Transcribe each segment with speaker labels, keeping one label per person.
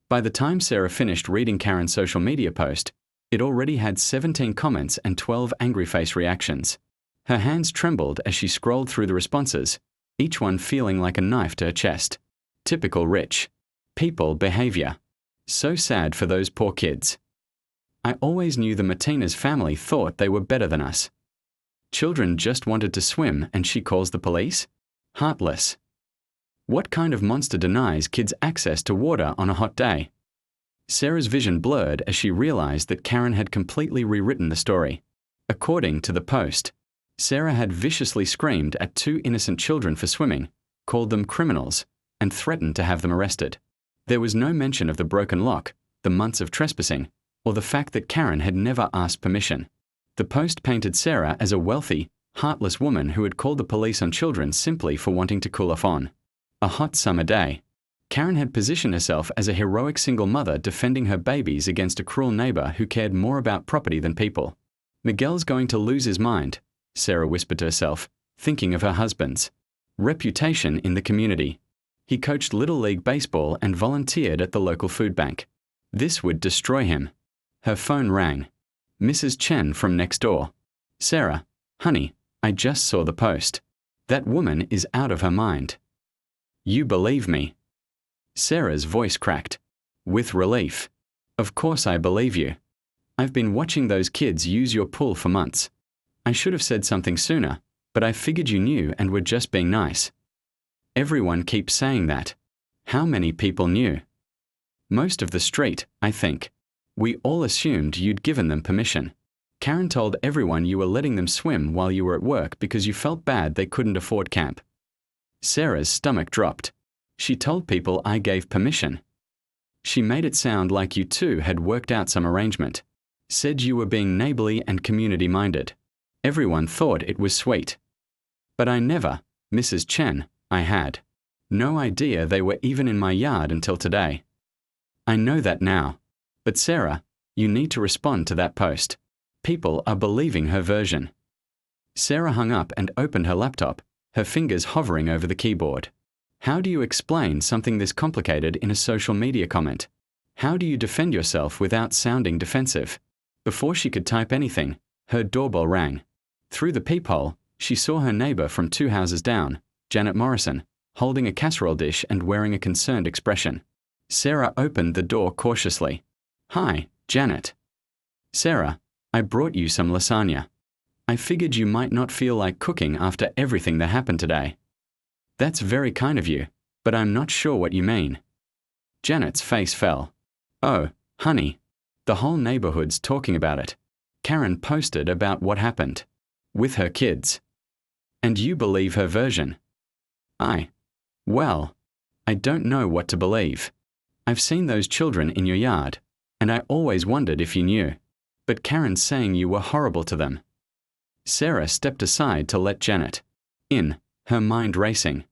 Speaker 1: By the time Sarah finished reading Karen's social media post, it already had 17 comments and 12 angry face reactions. Her hands trembled as she scrolled through the responses, each one feeling like a knife to her chest. Typical rich people behavior. So sad for those poor kids. I always knew the Martinez family thought they were better than us. Children just wanted to swim and she calls the police? Heartless. What kind of monster denies kids access to water on a hot day? Sarah's vision blurred as she realized that Karen had completely rewritten the story. According to the post, Sarah had viciously screamed at 2 innocent children for swimming, called them criminals, and threatened to have them arrested. There was no mention of the broken lock, the months of trespassing, or the fact that Karen had never asked permission. The post painted Sarah as a wealthy, heartless woman who had called the police on children simply for wanting to cool off on a hot summer day. Karen had positioned herself as a heroic single mother defending her babies against a cruel neighbor who cared more about property than people. Miguel's going to lose his mind, Sarah whispered to herself, thinking of her husband's reputation in the community. He coached Little League baseball and volunteered at the local food bank. This would destroy him. Her phone rang. Mrs. Chen from next door. Sarah, honey, I just saw the post. That woman is out of her mind. You believe me? Sarah's voice cracked. With relief. Of course I believe you. I've been watching those kids use your pool for months. I should have said something sooner, but I figured you knew and were just being nice. Everyone keeps saying that. How many people knew? Most of the street, I think. We all assumed you'd given them permission. Karen told everyone you were letting them swim while you were at work because you felt bad they couldn't afford camp. Sarah's stomach dropped. She told people I gave permission. She made it sound like you two had worked out some arrangement. Said you were being neighborly and community-minded. Everyone thought it was sweet. But I never, Mrs. Chen, I had no idea they were even in my yard until today. I know that now. But Sarah, you need to respond to that post. People are believing her version. Sarah hung up and opened her laptop, her fingers hovering over the keyboard. How do you explain something this complicated in a social media comment? How do you defend yourself without sounding defensive? Before she could type anything, her doorbell rang. Through the peephole, she saw her neighbor from 2 houses down, Janet Morrison, holding a casserole dish and wearing a concerned expression. Sarah opened the door cautiously. Hi, Janet. Sarah, I brought you some lasagna. I figured you might not feel like cooking after everything that happened today. That's very kind of you, but I'm not sure what you mean. Janet's face fell. Oh, honey. The whole neighborhood's talking about it. Karen posted about what happened. With her kids. And you believe her version. Well, I don't know what to believe. I've seen those children in your yard, and I always wondered if you knew. But Karen's saying you were horrible to them. Sarah stepped aside to let Janet in, her mind racing.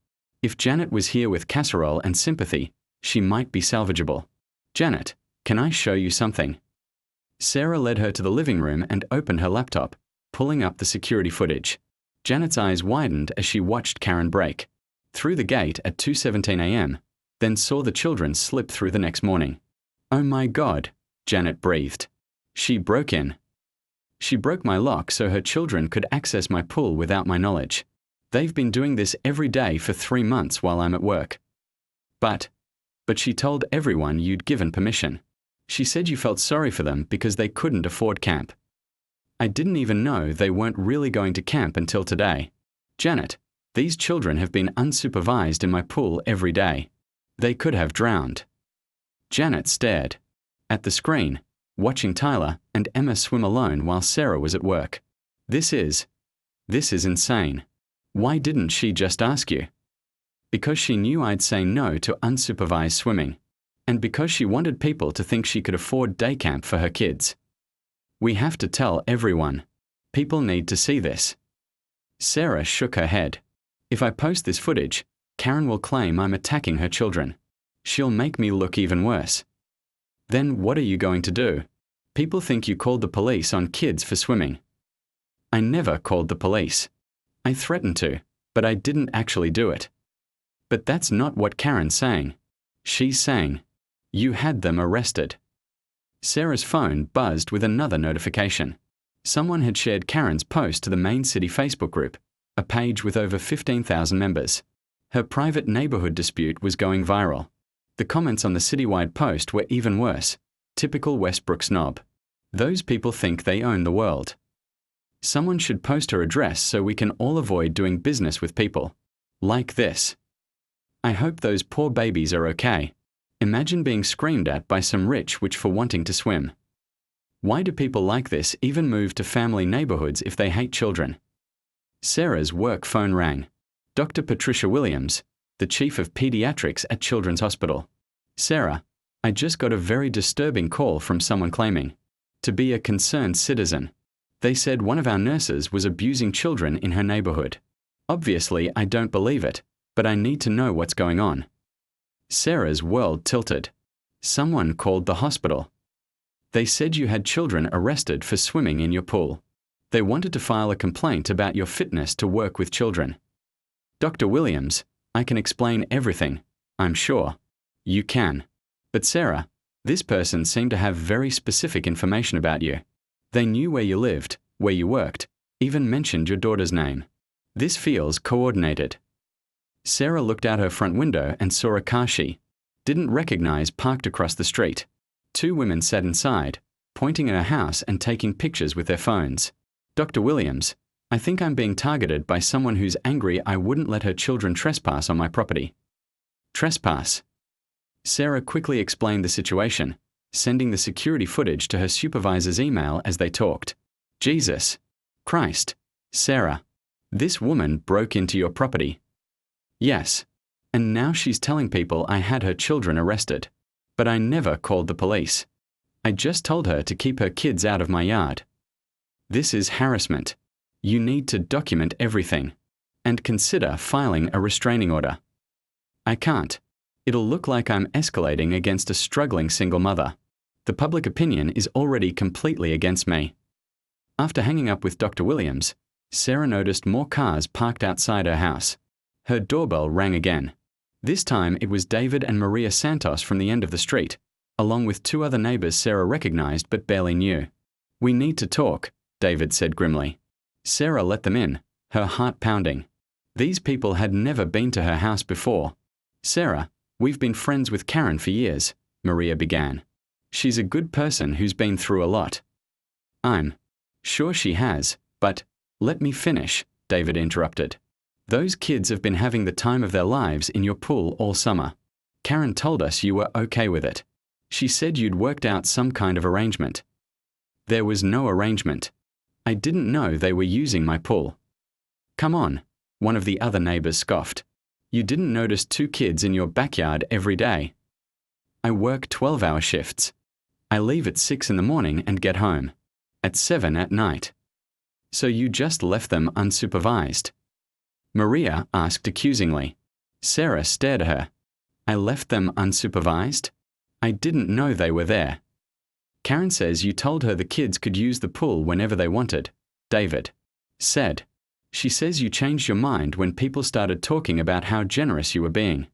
Speaker 1: If Janet was here with casserole and sympathy, she might be salvageable. Janet, can I show you something? Sarah led her to the living room and opened her laptop, pulling up the security footage. Janet's eyes widened as she watched Karen break through the gate at 2:17 a.m., then saw the children slip through the next morning. Oh my God, Janet breathed. She broke in. She broke my lock so her children could access my pool without my knowledge. They've been doing this every day for 3 months while I'm at work. But she told everyone you'd given permission. She said you felt sorry for them because they couldn't afford camp. I didn't even know they weren't really going to camp until today. Janet, these children have been unsupervised in my pool every day. They could have drowned. Janet stared at the screen, watching Tyler and Emma swim alone while Sarah was at work. This is insane. Why didn't she just ask you? Because she knew I'd say no to unsupervised swimming, and because she wanted people to think she could afford day camp for her kids. We have to tell everyone. People need to see this. Sarah shook her head. If I post this footage, Karen will claim I'm attacking her children. She'll make me look even worse. Then what are you going to do? People think you called the police on kids for swimming. I never called the police. I threatened to, but I didn't actually do it. But that's not what Karen's saying. She's saying, You had them arrested. Sarah's phone buzzed with another notification. Someone had shared Karen's post to the main city Facebook group, a page with over 15,000 members. Her private neighborhood dispute was going viral. The comments on the citywide post were even worse. Typical Westbrook snob. Those people think they own the world. Someone should post her address so we can all avoid doing business with people. Like this. I hope those poor babies are okay. Imagine being screamed at by some rich witch for wanting to swim. Why do people like this even move to family neighborhoods if they hate children? Sarah's work phone rang. Dr. Patricia Williams, the chief of pediatrics at Children's Hospital. Sarah, I just got a very disturbing call from someone claiming to be a concerned citizen. They said one of our nurses was abusing children in her neighborhood. Obviously, I don't believe it, but I need to know what's going on. Sarah's world tilted. Someone called the hospital. They said you had children arrested for swimming in your pool. They wanted to file a complaint about your fitness to work with children. Dr. Williams, I can explain everything, I'm sure. You can. But Sarah, this person seemed to have very specific information about you. They knew where you lived, where you worked, even mentioned your daughter's name. This feels coordinated. Sarah looked out her front window and saw a car she didn't recognize parked across the street. Two women sat inside, pointing at her house and taking pictures with their phones. Dr. Williams, I think I'm being targeted by someone who's angry I wouldn't let her children trespass on my property. Trespass. Sarah quickly explained the situation, sending the security footage to her supervisor's email as they talked. Jesus Christ, Sarah, this woman broke into your property. Yes, and now she's telling people I had her children arrested. But I never called the police. I just told her to keep her kids out of my yard. This is harassment. You need to document everything and consider filing a restraining order. I can't. It'll look like I'm escalating against a struggling single mother. The public opinion is already completely against me. After hanging up with Dr. Williams, Sarah noticed more cars parked outside her house. Her doorbell rang again. This time it was David and Maria Santos from the end of the street, along with two other neighbors Sarah recognized but barely knew. We need to talk, David said grimly. Sarah let them in, her heart pounding. These people had never been to her house before. Sarah, we've been friends with Karen for years, Maria began. She's a good person who's been through a lot. I'm sure she has, but let me finish, David interrupted. Those kids have been having the time of their lives in your pool all summer. Karen told us you were okay with it. She said you'd worked out some kind of arrangement. There was no arrangement. I didn't know they were using my pool. Come on, one of the other neighbors scoffed. You didn't notice two kids in your backyard every day. I work 12-hour shifts. I leave at 6 in the morning and get home at 7 at night. So you just left them unsupervised? Maria asked accusingly. Sarah stared at her. I left them unsupervised? I didn't know they were there. Karen says you told her the kids could use the pool whenever they wanted, David said. She says you changed your mind when people started talking about how generous you were being.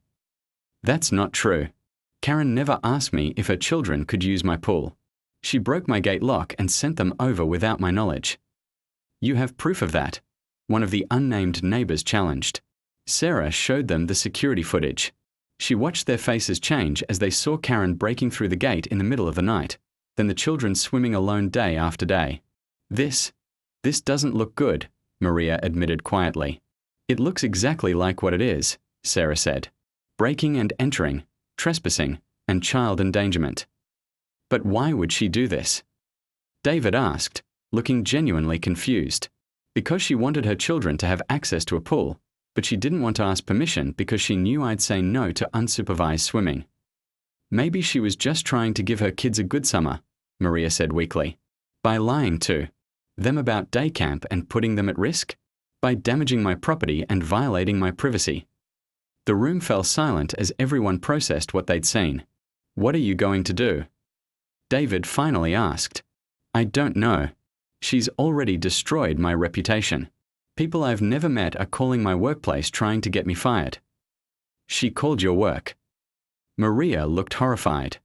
Speaker 1: That's not true. Karen never asked me if her children could use my pool. She broke my gate lock and sent them over without my knowledge. You have proof of that? One of the unnamed neighbors challenged. Sarah showed them the security footage. She watched their faces change as they saw Karen breaking through the gate in the middle of the night, then the children swimming alone day after day. This doesn't look good, Maria admitted quietly. It looks exactly like what it is, Sarah said. Breaking and entering, trespassing, and child endangerment. But why would she do this? David asked, looking genuinely confused. Because she wanted her children to have access to a pool, but she didn't want to ask permission because she knew I'd say no to unsupervised swimming. Maybe she was just trying to give her kids a good summer, Maria said weakly. By lying to them about day camp and putting them at risk? By damaging my property and violating my privacy. The room fell silent as everyone processed what they'd seen. What are you going to do? David finally asked. I don't know. She's already destroyed my reputation. People I've never met are calling my workplace trying to get me fired. She called your work. Maria looked horrified.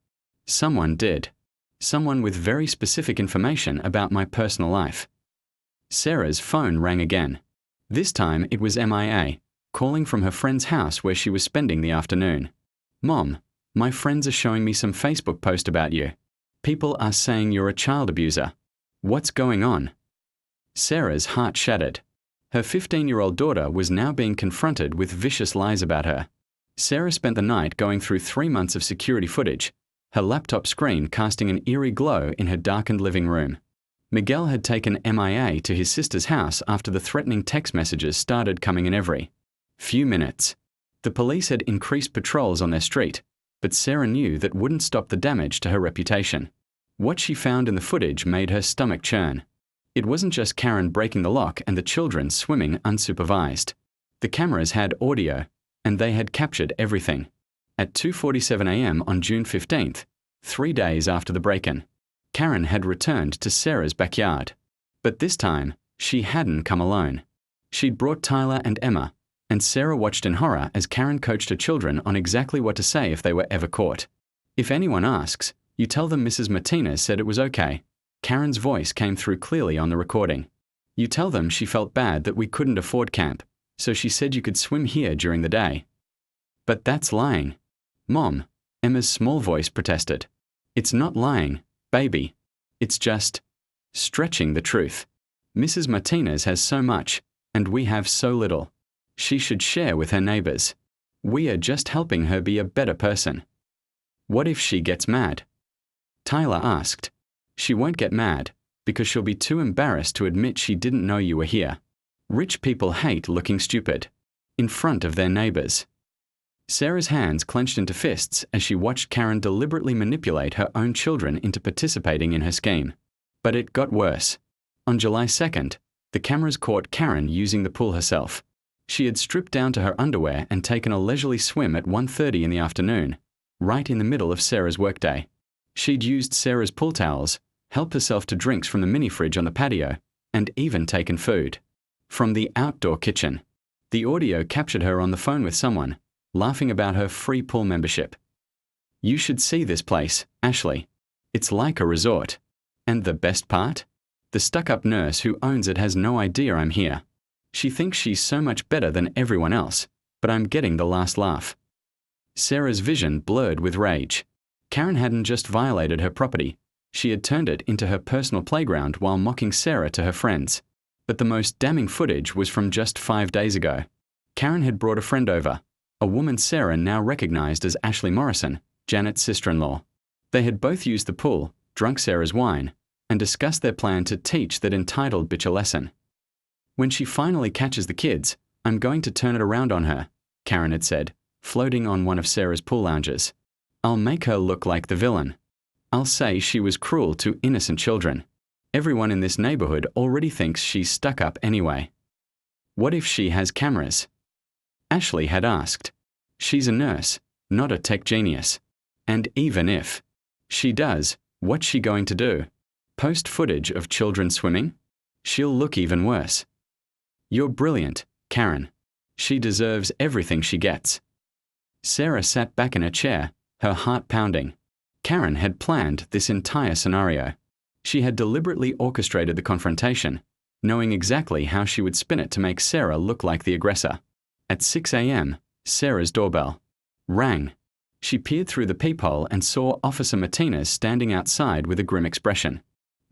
Speaker 1: Someone did. Someone with very specific information about my personal life. Sarah's phone rang again. This time it was MIA, calling from her friend's house where she was spending the afternoon. Mom, my friends are showing me some Facebook post about you. People are saying you're a child abuser. What's going on? Sarah's heart shattered. Her 15-year-old daughter was now being confronted with vicious lies about her. Sarah spent the night going through 3 months of security footage, her laptop screen casting an eerie glow in her darkened living room. Miguel had taken MIA to his sister's house after the threatening text messages started coming in every few minutes. The police had increased patrols on their street, but Sarah knew that wouldn't stop the damage to her reputation. What she found in the footage made her stomach churn. It wasn't just Karen breaking the lock and the children swimming unsupervised. The cameras had audio, and they had captured everything. At 2:47 a.m. on June 15th, 3 days after the break-in, Karen had returned to Sarah's backyard. But this time, she hadn't come alone. She'd brought Tyler and Emma, and Sarah watched in horror as Karen coached her children on exactly what to say if they were ever caught. If anyone asks, you tell them Mrs. Martinez said it was okay. Karen's voice came through clearly on the recording. You tell them she felt bad that we couldn't afford camp, so she said you could swim here during the day. But that's lying. Mom, Emma's small voice protested. It's not lying, baby. It's just stretching the truth. Mrs. Martinez has so much, and we have so little. She should share with her neighbors. We are just helping her be a better person. What if she gets mad? Tyler asked. She won't get mad, because she'll be too embarrassed to admit she didn't know you were here. Rich people hate looking stupid. In front of their neighbors. Sarah's hands clenched into fists as she watched Karen deliberately manipulate her own children into participating in her scheme. But it got worse. On July 2nd, the cameras caught Karen using the pool herself. She had stripped down to her underwear and taken a leisurely swim at 1:30 in the afternoon, right in the middle of Sarah's workday. She'd used Sarah's pool towels, helped herself to drinks from the mini-fridge on the patio, and even taken food. From the outdoor kitchen. The audio captured her on the phone with someone, laughing about her free pool membership. You should see this place, Ashley. It's like a resort. And the best part? The stuck-up nurse who owns it has no idea I'm here. She thinks she's so much better than everyone else, but I'm getting the last laugh. Sarah's vision blurred with rage. Karen hadn't just violated her property. She had turned it into her personal playground while mocking Sarah to her friends. But the most damning footage was from just 5 days ago. Karen had brought a friend over, a woman Sarah now recognized as Ashley Morrison, Janet's sister-in-law. They had both used the pool, drunk Sarah's wine, and discussed their plan to teach that entitled bitch a lesson. When she finally catches the kids, I'm going to turn it around on her, Karen had said, floating on one of Sarah's pool lounges. I'll make her look like the villain. I'll say she was cruel to innocent children. Everyone in this neighborhood already thinks she's stuck up anyway. What if she has cameras? Ashley had asked. She's a nurse, not a tech genius. And even if she does, what's she going to do? Post footage of children swimming? She'll look even worse. You're brilliant, Karen. She deserves everything she gets. Sarah sat back in her chair, her heart pounding. Karen had planned this entire scenario. She had deliberately orchestrated the confrontation, knowing exactly how she would spin it to make Sarah look like the aggressor. At 6 a.m., Sarah's doorbell rang. She peered through the peephole and saw Officer Martinez standing outside with a grim expression.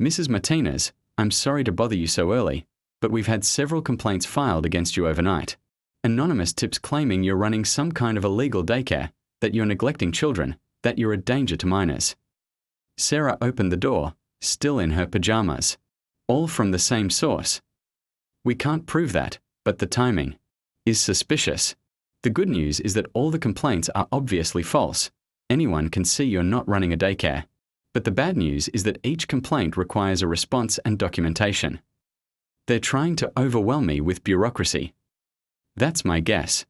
Speaker 1: Mrs. Martinez, I'm sorry to bother you so early, but we've had several complaints filed against you overnight. Anonymous tips claiming you're running some kind of illegal daycare, that you're neglecting children, that you're a danger to minors. Sarah opened the door, still in her pajamas. All from the same source. We can't prove that, but the timing is suspicious. The good news is that all the complaints are obviously false. Anyone can see you're not running a daycare. But the bad news is that each complaint requires a response and documentation. They're trying to overwhelm me with bureaucracy. That's my guess.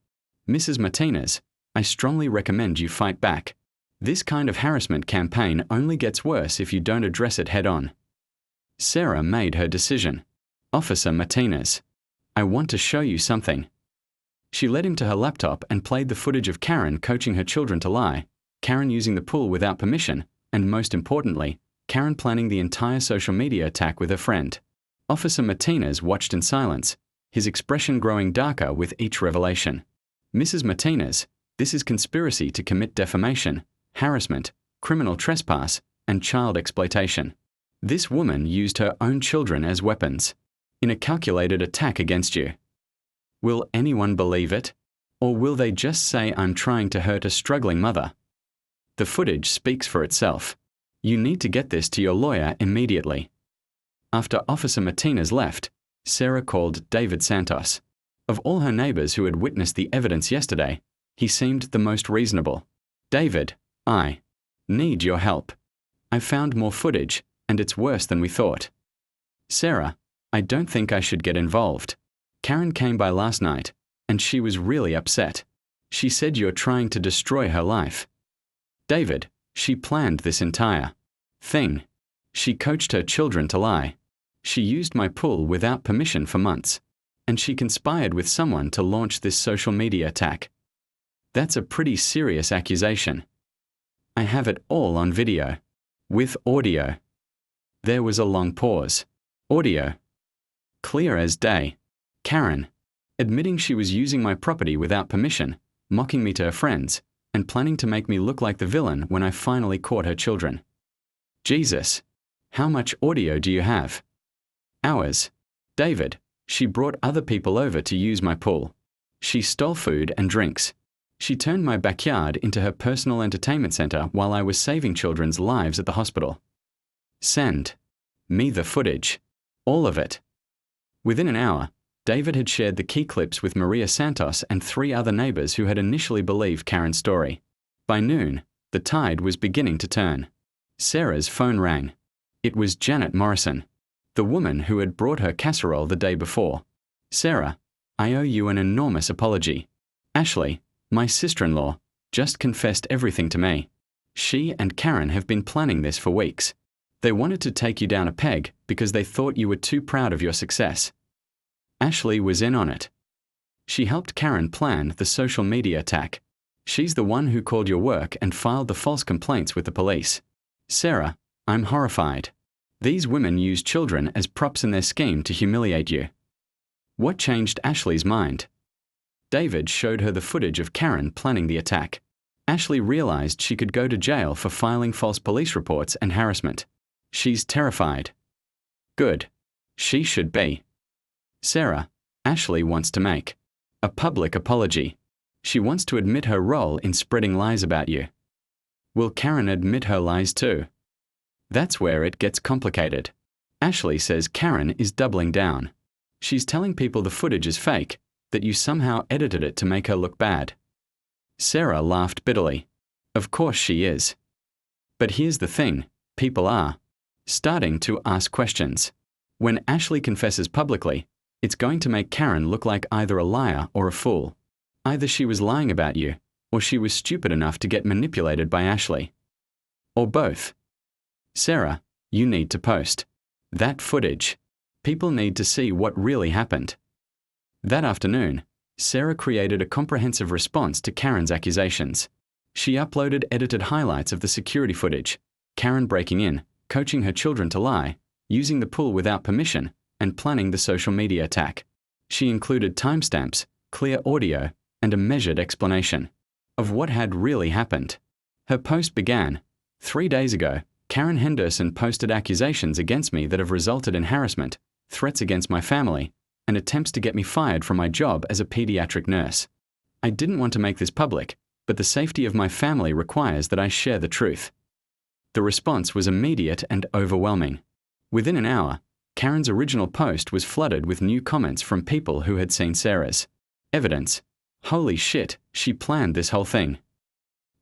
Speaker 1: Mrs. Martinez, I strongly recommend you fight back. This kind of harassment campaign only gets worse if you don't address it head-on. Sarah made her decision. Officer Martinez, I want to show you something. She led him to her laptop and played the footage of Karen coaching her children to lie, Karen using the pool without permission, and most importantly, Karen planning the entire social media attack with her friend. Officer Martinez watched in silence, his expression growing darker with each revelation. Mrs. Martinez, this is conspiracy to commit defamation, harassment, criminal trespass, and child exploitation. This woman used her own children as weapons in a calculated attack against you. Will anyone believe it? Or will they just say I'm trying to hurt a struggling mother? The footage speaks for itself. You need to get this to your lawyer immediately. After Officer Martinez left, Sarah called David Santos. Of all her neighbors who had witnessed the evidence yesterday, he seemed the most reasonable. David, I need your help. I found more footage, and it's worse than we thought. Sarah, I don't think I should get involved. Karen came by last night, and she was really upset. She said you're trying to destroy her life. David, she planned this entire thing. She coached her children to lie. She used my pool without permission for months, and she conspired with someone to launch this social media attack. That's a pretty serious accusation. I have it all on video. With audio. There was a long pause. Audio. Clear as day. Karen, admitting she was using my property without permission, mocking me to her friends, and planning to make me look like the villain when I finally caught her children. Jesus. How much audio do you have? Hours. David, she brought other people over to use my pool. She stole food and drinks. She turned my backyard into her personal entertainment center while I was saving children's lives at the hospital. Send me the footage. All of it. Within an hour, David had shared the key clips with Maria Santos and 3 other neighbors who had initially believed Karen's story. By noon, the tide was beginning to turn. Sarah's phone rang. It was Janet Morrison, the woman who had brought her casserole the day before. Sarah, I owe you an enormous apology. Ashley, my sister-in-law, just confessed everything to me. She and Karen have been planning this for weeks. They wanted to take you down a peg because they thought you were too proud of your success. Ashley was in on it. She helped Karen plan the social media attack. She's the one who called your work and filed the false complaints with the police. Sarah, I'm horrified. These women used children as props in their scheme to humiliate you. What changed Ashley's mind? David showed her the footage of Karen planning the attack. Ashley realized she could go to jail for filing false police reports and harassment. She's terrified. Good. She should be. Sarah, Ashley wants to make a public apology. She wants to admit her role in spreading lies about you. Will Karen admit her lies too? That's where it gets complicated. Ashley says Karen is doubling down. She's telling people the footage is fake, that you somehow edited it to make her look bad. Sarah laughed bitterly. Of course she is. But here's the thing, people are starting to ask questions. When Ashley confesses publicly, it's going to make Karen look like either a liar or a fool. Either she was lying about you, or she was stupid enough to get manipulated by Ashley. Or both. Sarah, you need to post that footage. People need to see what really happened. That afternoon, Sarah created a comprehensive response to Karen's accusations. She uploaded edited highlights of the security footage, Karen breaking in, coaching her children to lie, using the pool without permission, and planning the social media attack. She included timestamps, clear audio, and a measured explanation of what had really happened. Her post began, 3 days ago, Karen Henderson posted accusations against me that have resulted in harassment, threats against my family, and attempts to get me fired from my job as a pediatric nurse. I didn't want to make this public, but the safety of my family requires that I share the truth. The response was immediate and overwhelming. Within an hour, Karen's original post was flooded with new comments from people who had seen Sarah's evidence. Holy shit, she planned this whole thing.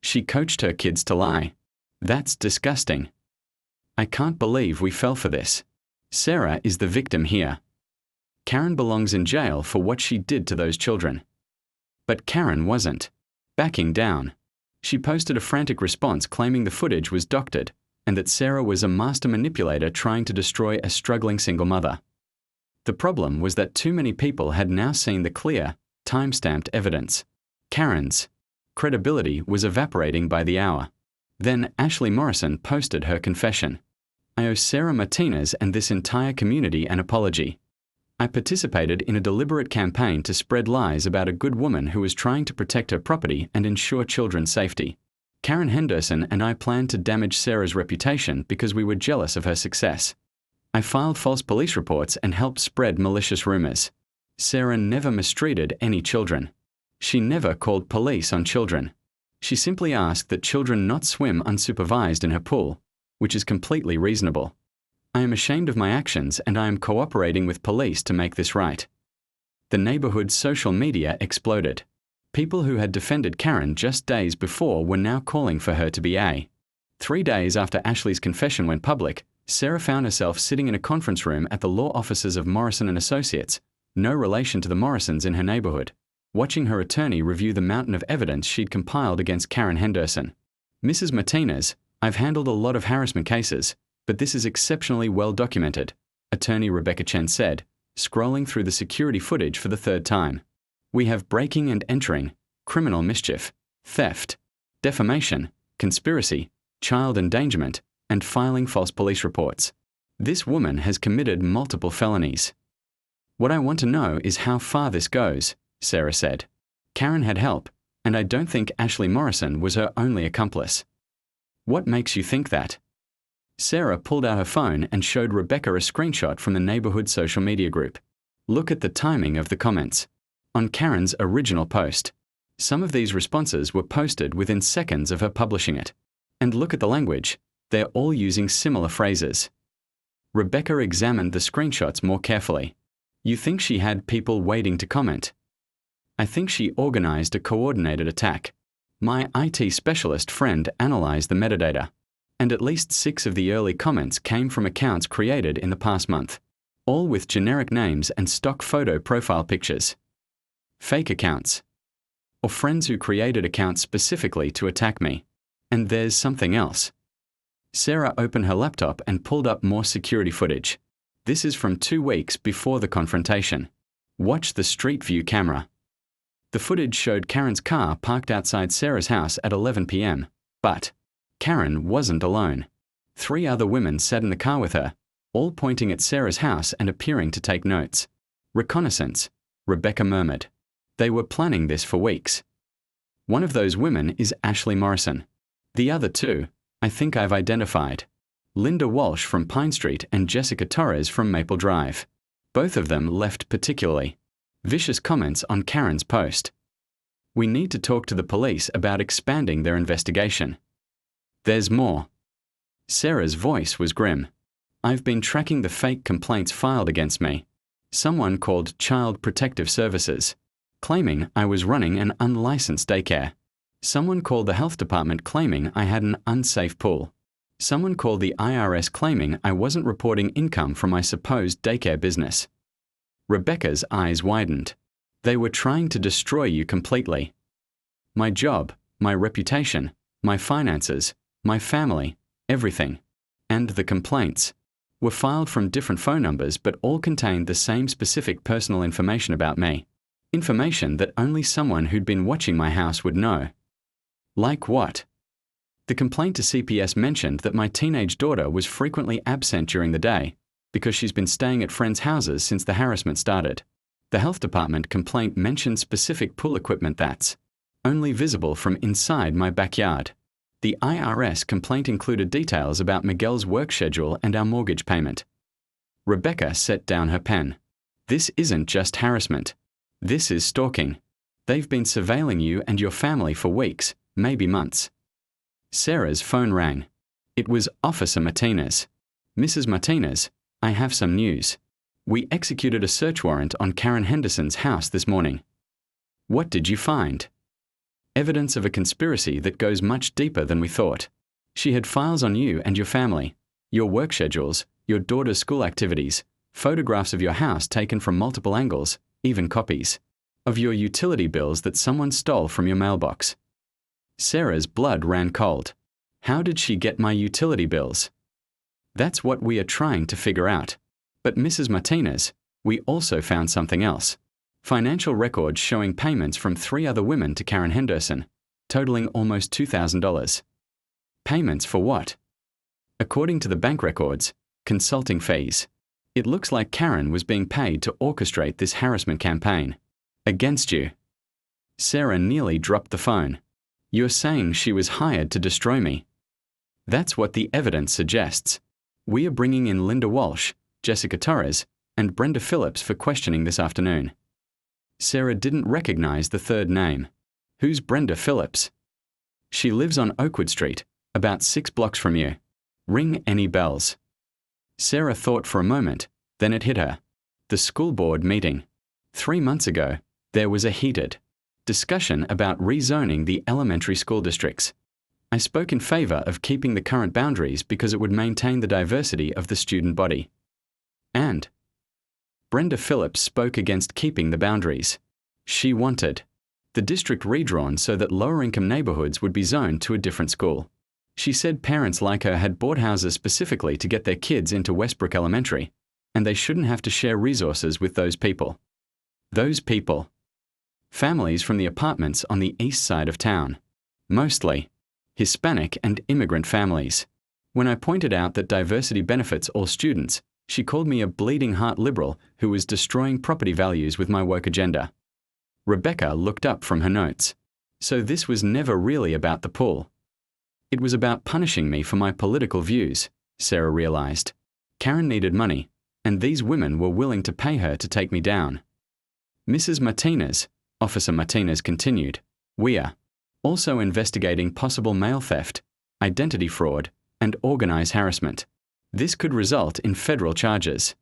Speaker 1: She coached her kids to lie. That's disgusting. I can't believe we fell for this. Sarah is the victim here. Karen belongs in jail for what she did to those children. But Karen wasn't backing down. She posted a frantic response claiming the footage was doctored and that Sarah was a master manipulator trying to destroy a struggling single mother. The problem was that too many people had now seen the clear, time-stamped evidence. Karen's credibility was evaporating by the hour. Then Ashley Morrison posted her confession. I owe Sarah Martinez and this entire community an apology. I participated in a deliberate campaign to spread lies about a good woman who was trying to protect her property and ensure children's safety. Karen Henderson and I planned to damage Sarah's reputation because we were jealous of her success. I filed false police reports and helped spread malicious rumors. Sarah never mistreated any children. She never called police on children. She simply asked that children not swim unsupervised in her pool, which is completely reasonable. I am ashamed of my actions and I am cooperating with police to make this right. The neighborhood's social media exploded. People who had defended Karen just days before were now calling for her to be a. 3 days after Ashley's confession went public, Sarah found herself sitting in a conference room at the law offices of Morrison & Associates, no relation to the Morrisons in her neighborhood, watching her attorney review the mountain of evidence she'd compiled against Karen Henderson. Mrs. Martinez, I've handled a lot of harassment cases, but this is exceptionally well documented, attorney Rebecca Chen said, scrolling through the security footage for the 3rd time. We have breaking and entering, criminal mischief, theft, defamation, conspiracy, child endangerment, and filing false police reports. This woman has committed multiple felonies. What I want to know is how far this goes, Sarah said. Karen had help, and I don't think Ashley Morrison was her only accomplice. What makes you think that? Sarah pulled out her phone and showed Rebecca a screenshot from the neighborhood social media group. Look at the timing of the comments. On Karen's original post, some of these responses were posted within seconds of her publishing it. And look at the language. They're all using similar phrases. Rebecca examined the screenshots more carefully. You think she had people waiting to comment? I think she organized a coordinated attack. My IT specialist friend analyzed the metadata, and at least 6 of the early comments came from accounts created in the past month, all with generic names and stock photo profile pictures. Fake accounts. Or friends who created accounts specifically to attack me. And there's something else. Sarah opened her laptop and pulled up more security footage. This is from 2 weeks before the confrontation. Watch the street view camera. The footage showed Karen's car parked outside Sarah's house at 11 p.m. But Karen wasn't alone. 3 other women sat in the car with her, all pointing at Sarah's house and appearing to take notes. Reconnaissance, Rebecca murmured. They were planning this for weeks. One of those women is Ashley Morrison. The other 2, I think I've identified. Linda Walsh from Pine Street and Jessica Torres from Maple Drive. Both of them left particularly vicious comments on Karen's post. We need to talk to the police about expanding their investigation. There's more. Sarah's voice was grim. I've been tracking the fake complaints filed against me. Someone called Child Protective Services, claiming I was running an unlicensed daycare. Someone called the health department claiming I had an unsafe pool. Someone called the IRS claiming I wasn't reporting income from my supposed daycare business. Rebecca's eyes widened. They were trying to destroy you completely. My job, my reputation, my finances, my family, everything. And the complaints were filed from different phone numbers but all contained the same specific personal information about me. Information that only someone who'd been watching my house would know. Like what? The complaint to CPS mentioned that my teenage daughter was frequently absent during the day because she's been staying at friends' houses since the harassment started. The health department complaint mentioned specific pool equipment that's only visible from inside my backyard. The IRS complaint included details about Miguel's work schedule and our mortgage payment. Rebecca set down her pen. This isn't just harassment. This is stalking. They've been surveilling you and your family for weeks, maybe months. Sarah's phone rang. It was Officer Martinez. Mrs. Martinez, I have some news. We executed a search warrant on Karen Henderson's house this morning. What did you find? Evidence of a conspiracy that goes much deeper than we thought. She had files on you and your family, your work schedules, your daughter's school activities, photographs of your house taken from multiple angles, even copies of your utility bills that someone stole from your mailbox. Sarah's blood ran cold. How did she get my utility bills? That's what we are trying to figure out. But Mrs. Martinez, we also found something else. Financial records showing payments from 3 other women to Karen Henderson, totaling almost $2,000. Payments for what? According to the bank records, consulting fees. It looks like Karen was being paid to orchestrate this harassment campaign. Against you. Sarah nearly dropped the phone. You're saying she was hired to destroy me? That's what the evidence suggests. We are bringing in Linda Walsh, Jessica Torres, and Brenda Phillips for questioning this afternoon. Sarah didn't recognize the third name. Who's Brenda Phillips? She lives on Oakwood Street, about 6 blocks from you. Ring any bells? Sarah thought for a moment, then it hit her. The school board meeting. 3 months ago, there was a heated discussion about rezoning the elementary school districts. I spoke in favor of keeping the current boundaries because it would maintain the diversity of the student body. And Brenda Phillips spoke against keeping the boundaries. She wanted the district redrawn so that lower-income neighborhoods would be zoned to a different school. She said parents like her had bought houses specifically to get their kids into Westbrook Elementary, and they shouldn't have to share resources with those people. Those people. Families from the apartments on the east side of town. Mostly Hispanic and immigrant families. When I pointed out that diversity benefits all students, she called me a bleeding heart liberal who was destroying property values with my woke agenda. Rebecca looked up from her notes. So this was never really about the pool. It was about punishing me for my political views, Sarah realized. Karen needed money, and these women were willing to pay her to take me down. Mrs. Martinez, Officer Martinez continued, we are also investigating possible mail theft, identity fraud, and organized harassment. This could result in federal charges.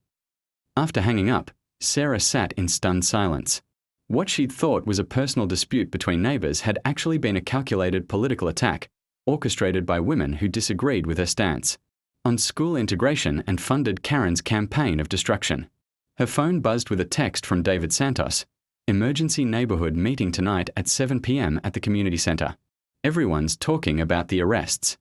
Speaker 1: After hanging up, Sarah sat in stunned silence. What she'd thought was a personal dispute between neighbors had actually been a calculated political attack, orchestrated by women who disagreed with her stance on school integration and funded Karen's campaign of destruction. Her phone buzzed with a text from David Santos. Emergency neighborhood meeting tonight at 7 p.m. at the community center. Everyone's talking about the arrests.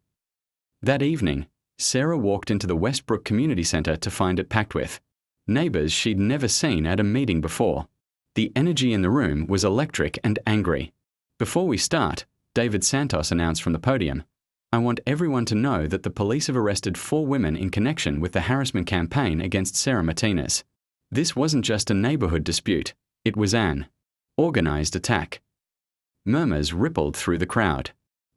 Speaker 1: That evening, Sarah walked into the Westbrook Community Center to find it packed with neighbors she'd never seen at a meeting before. The energy in the room was electric and angry. Before we start, David Santos announced from the podium, I want everyone to know that the police have arrested 4 women in connection with the harassment campaign against Sarah Martinez. This wasn't just a neighborhood dispute, it was an organized attack. Murmurs rippled through the crowd.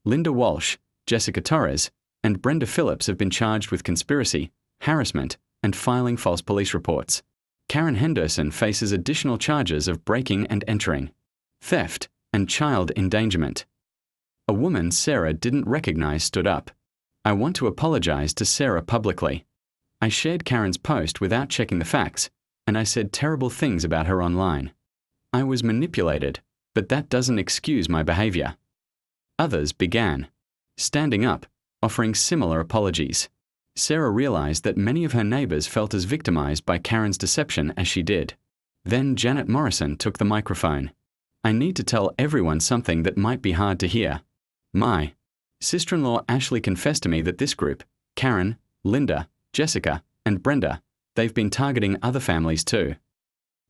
Speaker 1: Linda Walsh, Jessica Torres, and Brenda Phillips have been charged with conspiracy, harassment, and filing false police reports. Karen Henderson faces additional charges of breaking and entering, theft, and child endangerment. A woman Sarah didn't recognize stood up. I want to apologize to Sarah publicly. I shared Karen's post without checking the facts, and I said terrible things about her online. I was manipulated, but that doesn't excuse my behavior. Others began standing up, offering similar apologies. Sarah realized that many of her neighbors felt as victimized by Karen's deception as she did. Then Janet Morrison took the microphone. I need to tell everyone something that might be hard to hear. My sister-in-law Ashley confessed to me that this group, Karen, Linda, Jessica, and Brenda, they've been targeting other families too.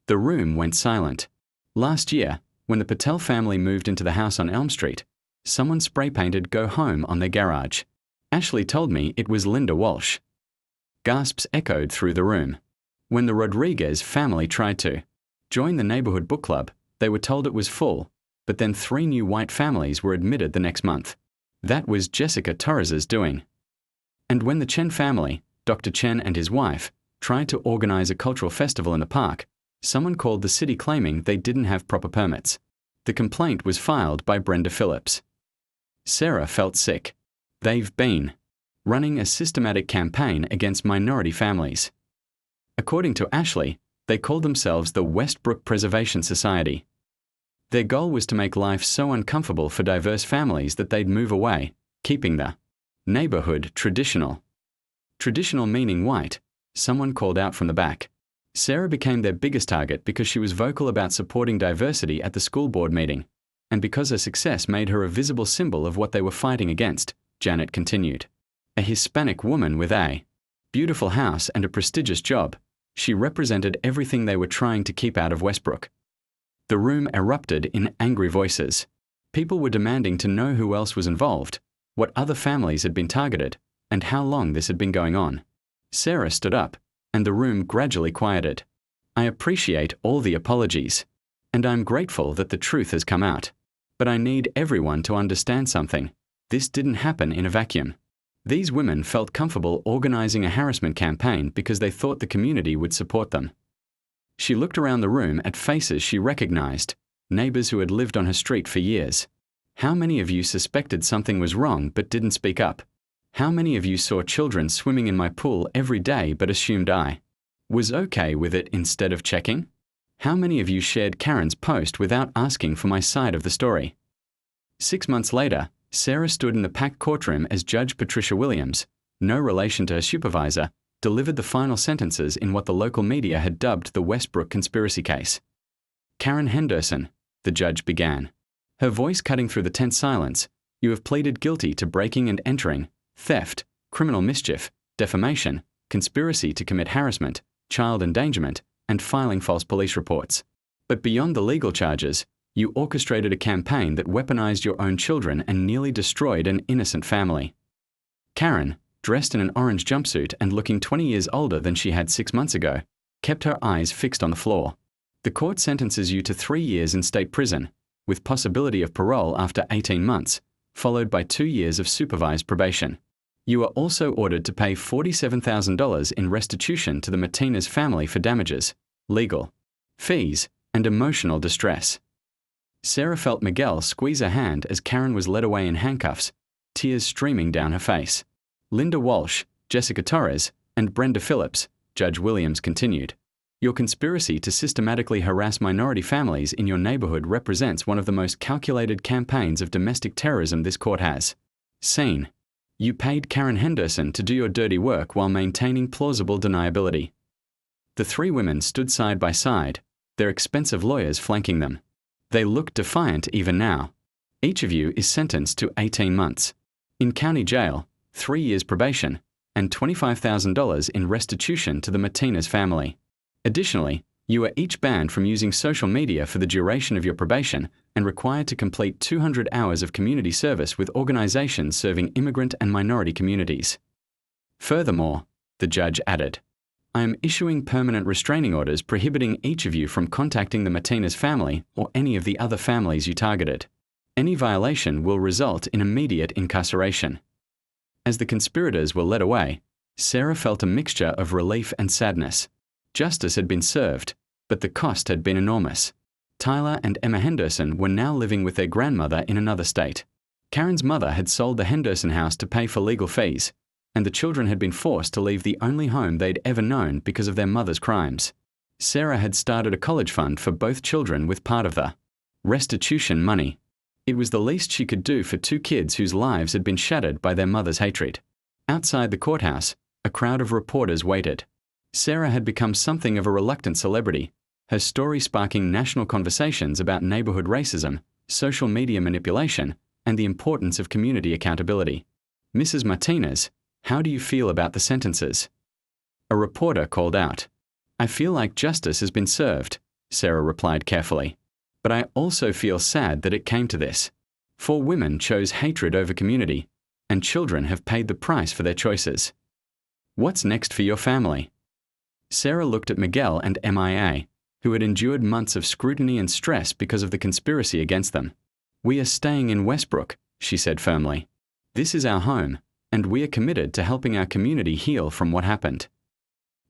Speaker 1: The room went silent. Last year, when the Patel family moved into the house on Elm Street, someone spray-painted "Go Home" on their garage. Ashley told me it was Linda Walsh. Gasps echoed through the room. When the Rodriguez family tried to join the neighborhood book club, they were told it was full, but then 3 new white families were admitted the next month. That was Jessica Torres's doing. And when the Chen family, Dr. Chen and his wife, tried to organize a cultural festival in the park, someone called the city claiming they didn't have proper permits. The complaint was filed by Brenda Phillips. Sarah felt sick. They've been running a systematic campaign against minority families. According to Ashley, they called themselves the Westbrook Preservation Society. Their goal was to make life so uncomfortable for diverse families that they'd move away, keeping the neighborhood traditional. Traditional meaning white, someone called out from the back. Sarah became their biggest target because she was vocal about supporting diversity at the school board meeting, and because her success made her a visible symbol of what they were fighting against, Janet continued. A Hispanic woman with a beautiful house and a prestigious job, she represented everything they were trying to keep out of Westbrook. The room erupted in angry voices. People were demanding to know who else was involved, what other families had been targeted, and how long this had been going on. Sarah stood up, and the room gradually quieted. I appreciate all the apologies, and I'm grateful that the truth has come out. But I need everyone to understand something. This didn't happen in a vacuum. These women felt comfortable organizing a harassment campaign because they thought the community would support them. She looked around the room at faces she recognized, neighbors who had lived on her street for years. How many of you suspected something was wrong but didn't speak up? How many of you saw children swimming in my pool every day but assumed I was okay with it instead of checking? How many of you shared Karen's post without asking for my side of the story? 6 months later, Sarah stood in the packed courtroom as Judge Patricia Williams, no relation to her supervisor, delivered the final sentences in what the local media had dubbed the Westbrook conspiracy case. Karen Henderson, the judge began, her voice cutting through the tense silence, you have pleaded guilty to breaking and entering, theft, criminal mischief, defamation, conspiracy to commit harassment, child endangerment, and filing false police reports. But beyond the legal charges, you orchestrated a campaign that weaponized your own children and nearly destroyed an innocent family. Karen, dressed in an orange jumpsuit and looking 20 years older than she had 6 months ago, kept her eyes fixed on the floor. The court sentences you to 3 years in state prison, with possibility of parole after 18 months, followed by 2 years of supervised probation. You are also ordered to pay $47,000 in restitution to the Martinez family for damages, legal fees, and emotional distress. Sarah felt Miguel squeeze her hand as Karen was led away in handcuffs, tears streaming down her face. Linda Walsh, Jessica Torres, and Brenda Phillips, Judge Williams continued. Your conspiracy to systematically harass minority families in your neighborhood represents one of the most calculated campaigns of domestic terrorism this court has seen. You paid Karen Henderson to do your dirty work while maintaining plausible deniability. The 3 women stood side by side, their expensive lawyers flanking them. They looked defiant even now. Each of you is sentenced to 18 months in county jail, 3 years probation, and $25,000 in restitution to the Martinez family. Additionally, you are each banned from using social media for the duration of your probation and required to complete 200 hours of community service with organizations serving immigrant and minority communities. Furthermore, the judge added, I am issuing permanent restraining orders prohibiting each of you from contacting the Martinez family or any of the other families you targeted. Any violation will result in immediate incarceration. As the conspirators were led away, Sarah felt a mixture of relief and sadness. Justice had been served, but the cost had been enormous. Tyler and Emma Henderson were now living with their grandmother in another state. Karen's mother had sold the Henderson house to pay for legal fees, and the children had been forced to leave the only home they'd ever known because of their mother's crimes. Sarah had started a college fund for both children with part of the restitution money. It was the least she could do for 2 kids whose lives had been shattered by their mother's hatred. Outside the courthouse, a crowd of reporters waited. Sarah had become something of a reluctant celebrity, her story sparking national conversations about neighborhood racism, social media manipulation, and the importance of community accountability. Mrs. Martinez, how do you feel about the sentences? A reporter called out. I feel like justice has been served, Sarah replied carefully. But I also feel sad that it came to this. 4 women chose hatred over community, and children have paid the price for their choices. What's next for your family? Sarah looked at Miguel and MIA, who had endured months of scrutiny and stress because of the conspiracy against them. We are staying in Westbrook, she said firmly. This is our home, and we are committed to helping our community heal from what happened.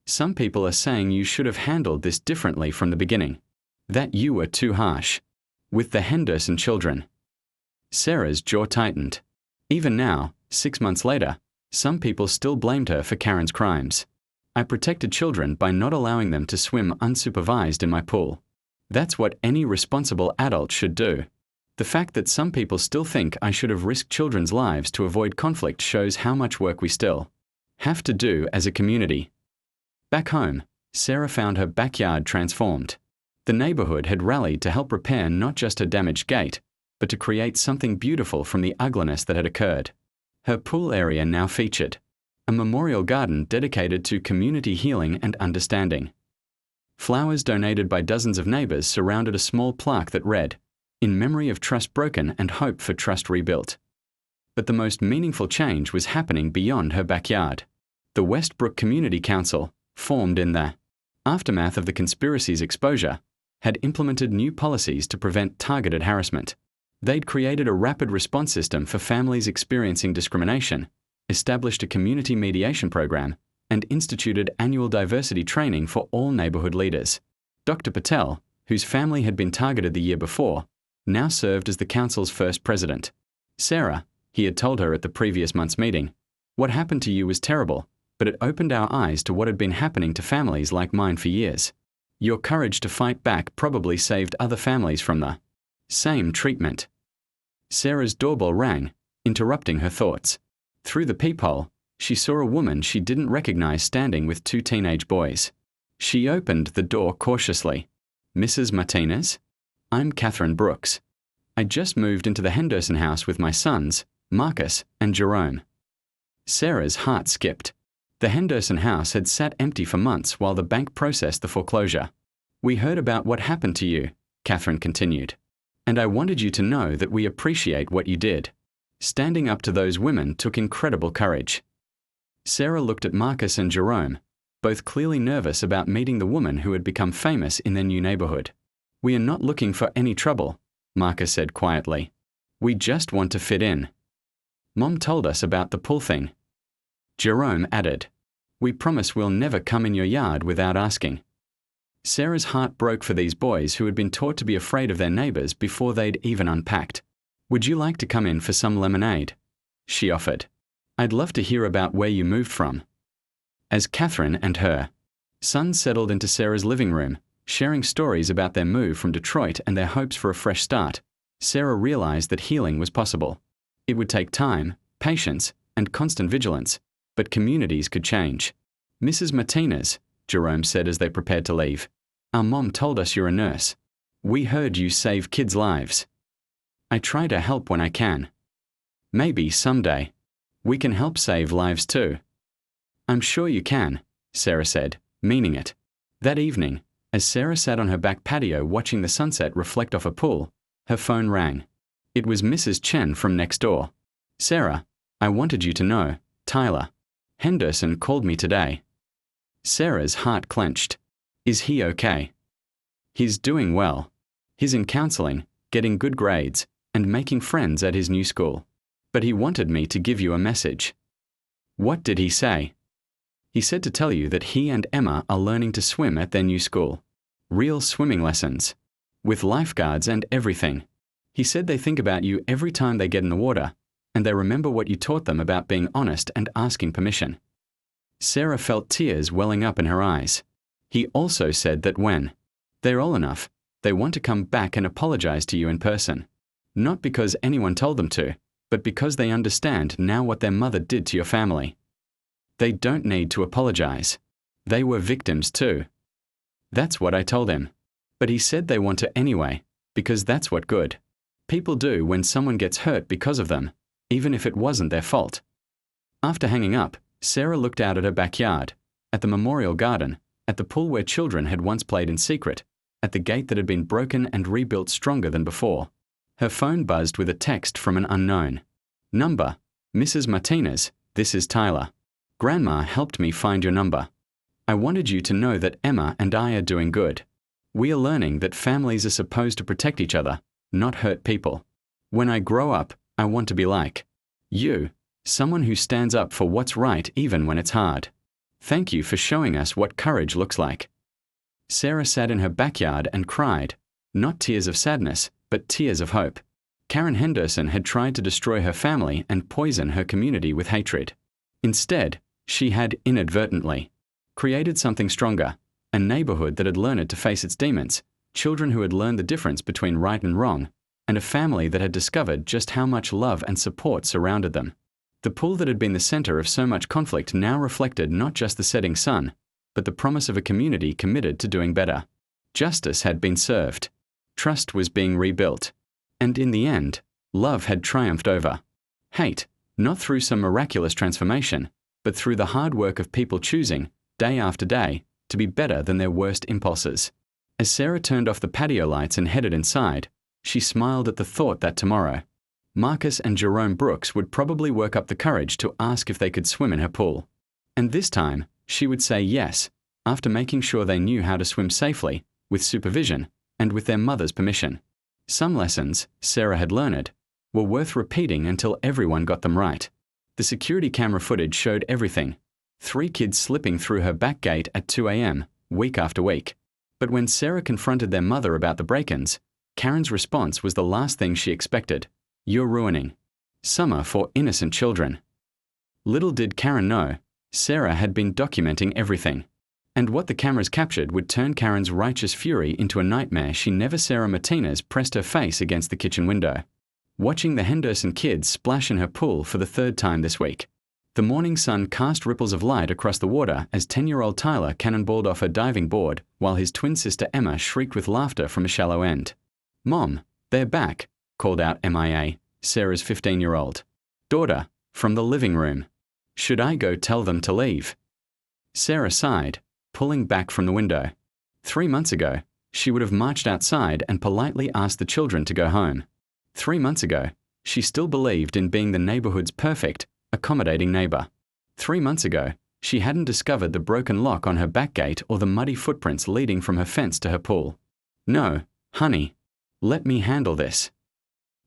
Speaker 1: Some people are saying you should have handled this differently from the beginning. That you were too harsh. With the Henderson children. Sarah's jaw tightened. Even now, 6 months later, some people still blamed her for Karen's crimes. I protected children by not allowing them to swim unsupervised in my pool. That's what any responsible adult should do. The fact that some people still think I should have risked children's lives to avoid conflict shows how much work we still have to do as a community. Back home, Sarah found her backyard transformed. The neighborhood had rallied to help repair not just her damaged gate, but to create something beautiful from the ugliness that had occurred. Her pool area now featured a memorial garden dedicated to community healing and understanding. Flowers donated by dozens of neighbors surrounded a small plaque that read, "In memory of trust broken and hope for trust rebuilt." But the most meaningful change was happening beyond her backyard. The Westbrook Community Council, formed in the aftermath of the conspiracy's exposure, had implemented new policies to prevent targeted harassment. They'd created a rapid response system for families experiencing discrimination, established a community mediation program, and instituted annual diversity training for all neighborhood leaders. Dr. Patel, whose family had been targeted the year before, now served as the council's first president. Sarah, he had told her at the previous month's meeting, "What happened to you was terrible, but it opened our eyes to what had been happening to families like mine for years. Your courage to fight back probably saved other families from the same treatment." Sarah's doorbell rang, interrupting her thoughts. Through the peephole, she saw a woman she didn't recognize standing with two teenage boys. She opened the door cautiously. "Mrs. Martinez? I'm Catherine Brooks. I just moved into the Henderson house with my sons, Marcus and Jerome." Sarah's heart skipped. The Henderson house had sat empty for months while the bank processed the foreclosure. "We heard about what happened to you," Catherine continued, "and I wanted you to know that we appreciate what you did. Standing up to those women took incredible courage." Sarah looked at Marcus and Jerome, both clearly nervous about meeting the woman who had become famous in their new neighborhood. "We are not looking for any trouble," Marcus said quietly. "We just want to fit in. Mom told us about the pool thing." Jerome added, "We promise we'll never come in your yard without asking." Sarah's heart broke for these boys who had been taught to be afraid of their neighbors before they'd even unpacked. "Would you like to come in for some lemonade?" she offered. "I'd love to hear about where you moved from." As Catherine and her sons settled into Sarah's living room, sharing stories about their move from Detroit and their hopes for a fresh start, Sarah realized that healing was possible. It would take time, patience, and constant vigilance, but communities could change. "Mrs. Martinez," Jerome said as they prepared to leave, "our mom told us you're a nurse. We heard you save kids' lives. I try to help when I can. Maybe someday we can help save lives too." "I'm sure you can," Sarah said, meaning it. That evening, as Sarah sat on her back patio watching the sunset reflect off a pool, her phone rang. It was Mrs. Chen from next door. "Sarah, I wanted you to know, Tyler Henderson called me today." Sarah's heart clenched. "Is he okay?" "He's doing well. He's in counseling, getting good grades, and making friends at his new school. But he wanted me to give you a message." "What did he say?" "He said to tell you that he and Emma are learning to swim at their new school. Real swimming lessons. With lifeguards and everything. He said they think about you every time they get in the water, and they remember what you taught them about being honest and asking permission." Sarah felt tears welling up in her eyes. "He also said that when they're old enough, they want to come back and apologize to you in person. Not because anyone told them to, but because they understand now what their mother did to your family. They don't need to apologize. They were victims too." That's what I told him. But he said they want to anyway, because that's what good people do when someone gets hurt because of them, even if it wasn't their fault. After hanging up, Sarah looked out at her backyard, at the memorial garden, at the pool where children had once played in secret, at the gate that had been broken and rebuilt stronger than before. Her phone buzzed with a text from an unknown number. "Mrs. Martinez, this is Tyler. Grandma helped me find your number. I wanted you to know that Emma and I are doing good. We are learning that families are supposed to protect each other, not hurt people. When I grow up, I want to be like you, someone who stands up for what's right even when it's hard. Thank you for showing us what courage looks like." Sarah sat in her backyard and cried, not tears of sadness, but tears of hope. Karen Henderson had tried to destroy her family and poison her community with hatred. Instead, she had inadvertently created something stronger, a neighborhood that had learned to face its demons, children who had learned the difference between right and wrong, and a family that had discovered just how much love and support surrounded them. The pool that had been the center of so much conflict now reflected not just the setting sun, but the promise of a community committed to doing better. Justice had been served. Trust was being rebuilt. And in the end, love had triumphed over hate, not through some miraculous transformation, but through the hard work of people choosing, day after day, to be better than their worst impulses. As Sarah turned off the patio lights and headed inside, she smiled at the thought that tomorrow, Marcus and Jerome Brooks would probably work up the courage to ask if they could swim in her pool. And this time, she would say yes, after making sure they knew how to swim safely, with supervision, and with their mother's permission. Some lessons, Sarah had learned, were worth repeating until everyone got them right. The security camera footage showed everything. 3 kids slipping through her back gate at 2 a.m., week after week. But when Sarah confronted their mother about the break-ins, Karen's response was the last thing she expected. "You're ruining summer for innocent children." Little did Karen know, Sarah had been documenting everything. And what the cameras captured would turn Karen's righteous fury into a nightmare she never. Sarah Martinez pressed her face against the kitchen window, watching the Henderson kids splash in her pool for the 3rd time this week. The morning sun cast ripples of light across the water as 10-year-old Tyler cannonballed off her diving board while his twin sister Emma shrieked with laughter from a shallow end. "Mom, they're back," called out MIA, Sarah's 15-year-old daughter, from the living room. "Should I go tell them to leave?" Sarah sighed, pulling back from the window. 3 months ago, she would have marched outside and politely asked the children to go home. 3 months ago, she still believed in being the neighborhood's perfect, accommodating neighbor. 3 months ago, she hadn't discovered the broken lock on her back gate or the muddy footprints leading from her fence to her pool. "No, honey. Let me handle this."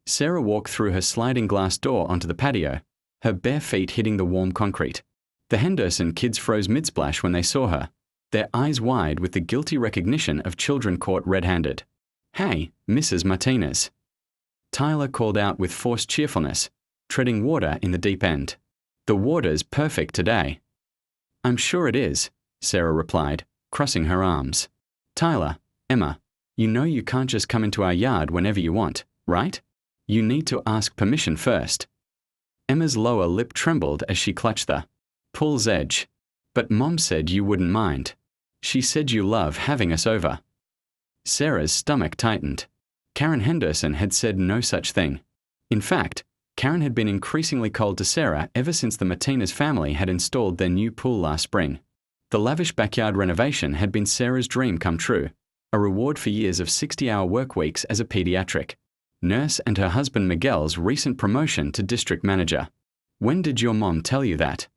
Speaker 1: Sarah walked through her sliding glass door onto the patio, her bare feet hitting the warm concrete. The Henderson kids froze mid-splash when they saw her, their eyes wide with the guilty recognition of children caught red-handed. "Hey, Mrs. Martinez." Tyler called out with forced cheerfulness, treading water in the deep end. "The water's perfect today." "I'm sure it is," Sarah replied, crossing her arms. "Tyler, Emma, you know you can't just come into our yard whenever you want, right? You need to ask permission first." Emma's lower lip trembled as she clutched the pool's edge. "But Mom said you wouldn't mind. She said you love having us over." Sarah's stomach tightened. Karen Henderson had said no such thing. In fact, Karen had been increasingly cold to Sarah ever since the Martinez family had installed their new pool last spring. The lavish backyard renovation had been Sarah's dream come true, a reward for years of 60-hour work weeks as a pediatric nurse and her husband Miguel's recent promotion to district manager. "When did your mom tell you that?"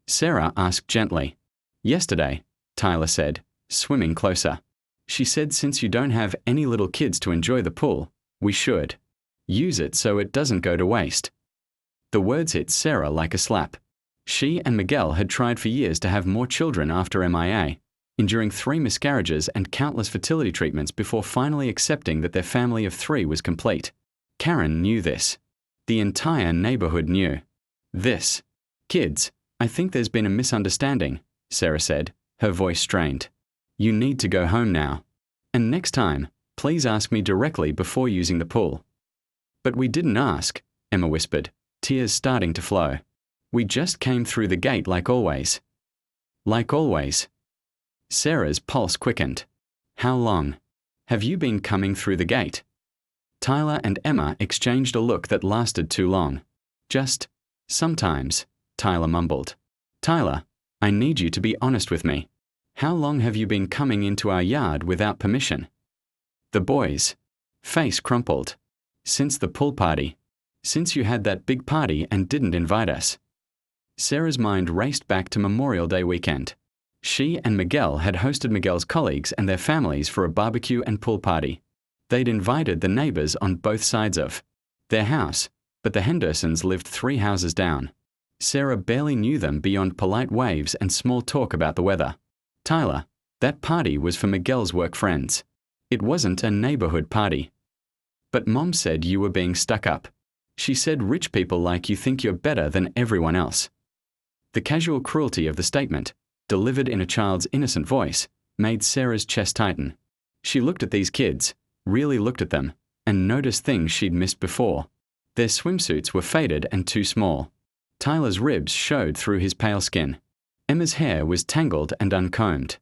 Speaker 1: Sarah asked gently. "Yesterday," Tyler said, swimming closer. "She said since you don't have any little kids to enjoy the pool, we should use it so it doesn't go to waste." The words hit Sarah like a slap. She and Miguel had tried for years to have more children after MIA, enduring 3 miscarriages and countless fertility treatments before finally accepting that their family of 3 was complete. Karen knew this. The entire neighborhood knew. This. "Kids, I think there's been a misunderstanding," Sarah said, her voice strained. "You need to go home now. And next time, please ask me directly before using the pool." "But we didn't ask," Emma whispered, tears starting to flow. "We just came through the gate like always." "Like always." Sarah's pulse quickened. "How long have you been coming through the gate?" Tyler and Emma exchanged a look that lasted too long. "Just sometimes," Tyler mumbled. "Tyler, I need you to be honest with me. How long have you been coming into our yard without permission?" The boy's face crumpled. "Since the pool party. Since you had that big party and didn't invite us." Sarah's mind raced back to Memorial Day weekend. She and Miguel had hosted Miguel's colleagues and their families for a barbecue and pool party. They'd invited the neighbors on both sides of their house, but the Hendersons lived 3 houses down. Sarah barely knew them beyond polite waves and small talk about the weather. "Tyler, that party was for Miguel's work friends. It wasn't a neighborhood party." "But Mom said you were being stuck up. She said rich people like you think you're better than everyone else." The casual cruelty of the statement, delivered in a child's innocent voice, made Sarah's chest tighten. She looked at these kids, really looked at them, and noticed things she'd missed before. Their swimsuits were faded and too small. Tyler's ribs showed through his pale skin. Emma's hair was tangled and uncombed.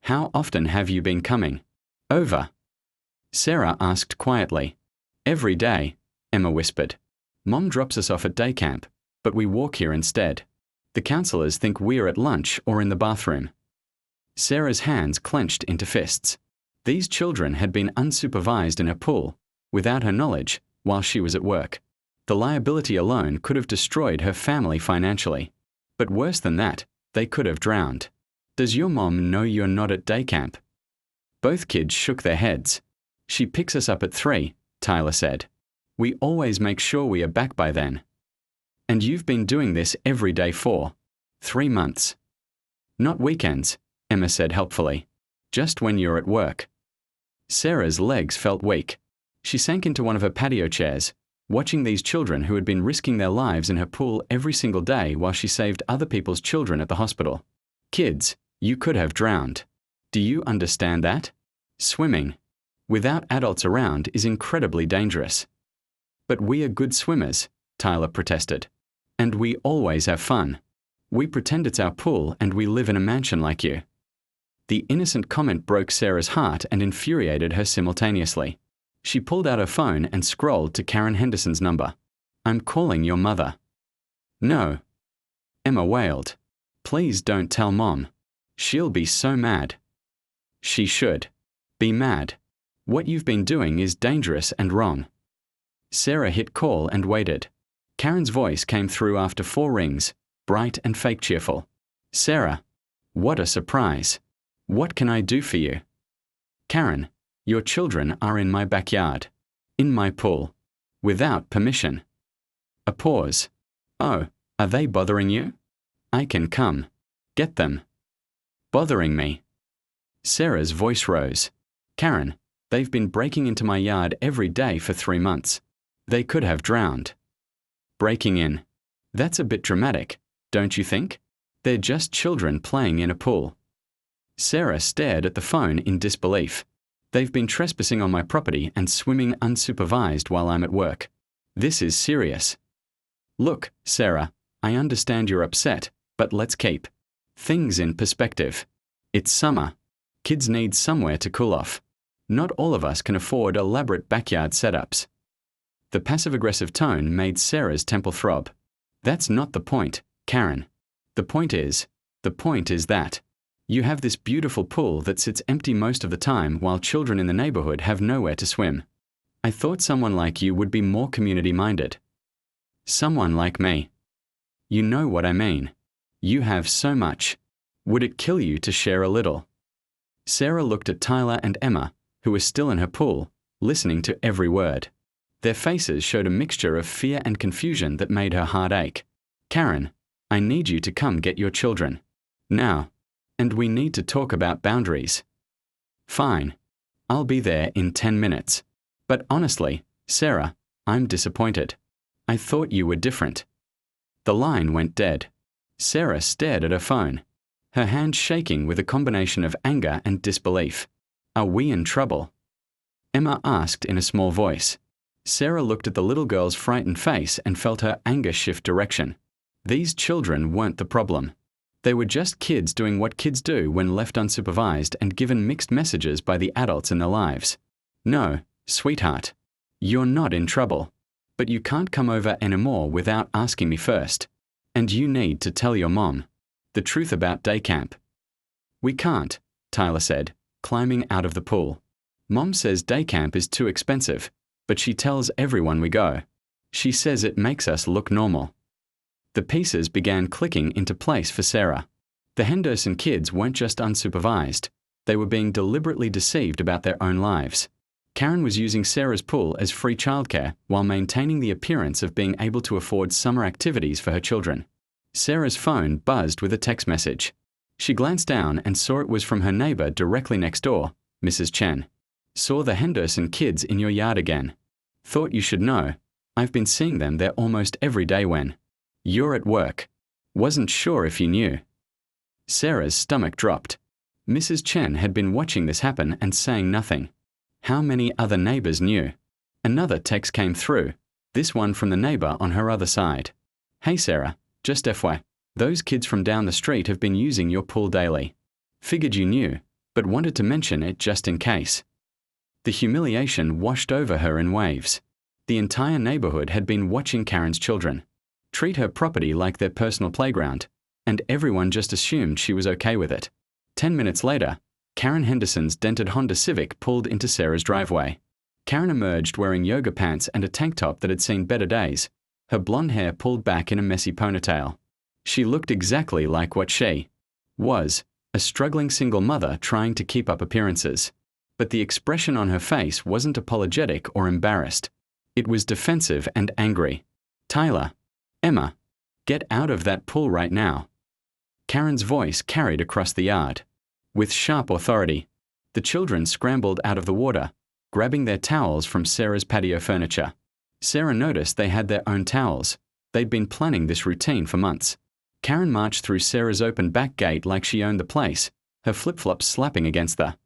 Speaker 1: "How often have you been coming over?" Sarah asked quietly. "Every day," Emma whispered. "Mom drops us off at day camp, but we walk here instead. The counselors think we're at lunch or in the bathroom." Sarah's hands clenched into fists. These children had been unsupervised in her pool, without her knowledge, while she was at work. The liability alone could have destroyed her family financially. But worse than that, they could have drowned. Does your mom know you're not at day camp? Both kids shook their heads. She picks us up at 3, Tyler said. We always make sure we are back by then. And you've been doing this every day for 3 months. Not weekends, Emma said helpfully. Just when you're at work. Sarah's legs felt weak. She sank into one of her patio chairs, watching these children who had been risking their lives in her pool every single day while she saved other people's children at the hospital. Kids, you could have drowned. Do you understand that? Swimming, without adults around, is incredibly dangerous. But we are good swimmers, Tyler protested. And we always have fun. We pretend it's our pool and we live in a mansion like you. The innocent comment broke Sarah's heart and infuriated her simultaneously. She pulled out her phone and scrolled to Karen Henderson's number. I'm calling your mother. No. Emma wailed. Please don't tell Mom. She'll be so mad. She should. Be mad. What you've been doing is dangerous and wrong. Sarah hit call and waited. Karen's voice came through after 4 rings, bright and fake cheerful. Sarah. What a surprise. What can I do for you? Karen. Your children are in my backyard. In my pool. Without permission. A pause. Oh, are they bothering you? I can come. Get them. Bothering me. Sarah's voice rose. Karen, they've been breaking into my yard every day for 3 months. They could have drowned. Breaking in. That's a bit dramatic, don't you think? They're just children playing in a pool. Sarah stared at the phone in disbelief. They've been trespassing on my property and swimming unsupervised while I'm at work. This is serious. Look, Sarah, I understand you're upset, but let's keep things in perspective. It's summer. Kids need somewhere to cool off. Not all of us can afford elaborate backyard setups. The passive-aggressive tone made Sarah's temple throb. That's not the point, Karen. The point is that you have this beautiful pool that sits empty most of the time while children in the neighborhood have nowhere to swim. I thought someone like you would be more community-minded. Someone like me. You know what I mean. You have so much. Would it kill you to share a little? Sarah looked at Tyler and Emma, who were still in her pool, listening to every word. Their faces showed a mixture of fear and confusion that made her heart ache. Karen, I need you to come get your children. Now. And we need to talk about boundaries. Fine. I'll be there in 10 minutes. But honestly, Sarah, I'm disappointed. I thought you were different. The line went dead. Sarah stared at her phone, her hand shaking with a combination of anger and disbelief. Are we in trouble? Emma asked in a small voice. Sarah looked at the little girl's frightened face and felt her anger shift direction. These children weren't the problem. They were just kids doing what kids do when left unsupervised and given mixed messages by the adults in their lives. No, sweetheart. You're not in trouble. But you can't come over anymore without asking me first. And you need to tell your mom the truth about day camp. We can't, Tyler said, climbing out of the pool. Mom says day camp is too expensive, but she tells everyone we go. She says it makes us look normal. The pieces began clicking into place for Sarah. The Henderson kids weren't just unsupervised. They were being deliberately deceived about their own lives. Karen was using Sarah's pool as free childcare while maintaining the appearance of being able to afford summer activities for her children. Sarah's phone buzzed with a text message. She glanced down and saw it was from her neighbor directly next door, Mrs. Chen. Saw the Henderson kids in your yard again. Thought you should know. I've been seeing them there almost every day when you're at work. Wasn't sure if you knew. Sarah's stomach dropped. Mrs. Chen had been watching this happen and saying nothing. How many other neighbors knew? Another text came through, this one from the neighbor on her other side. Hey Sarah, just FYI, those kids from down the street have been using your pool daily. Figured you knew, but wanted to mention it just in case. The humiliation washed over her in waves. The entire neighborhood had been watching Karen's children treat her property like their personal playground, and everyone just assumed she was okay with it. 10 minutes later, Karen Henderson's dented Honda Civic pulled into Sarah's driveway. Karen emerged wearing yoga pants and a tank top that had seen better days, her blonde hair pulled back in a messy ponytail. She looked exactly like what she was, a struggling single mother trying to keep up appearances. But the expression on her face wasn't apologetic or embarrassed. It was defensive and angry. "Tyler, Emma, get out of that pool right now." Karen's voice carried across the yard. With sharp authority, the children scrambled out of the water, grabbing their towels from Sarah's patio furniture. Sarah noticed they had their own towels. They'd been planning this routine for months. Karen marched through Sarah's open back gate like she owned the place, her flip-flops slapping against the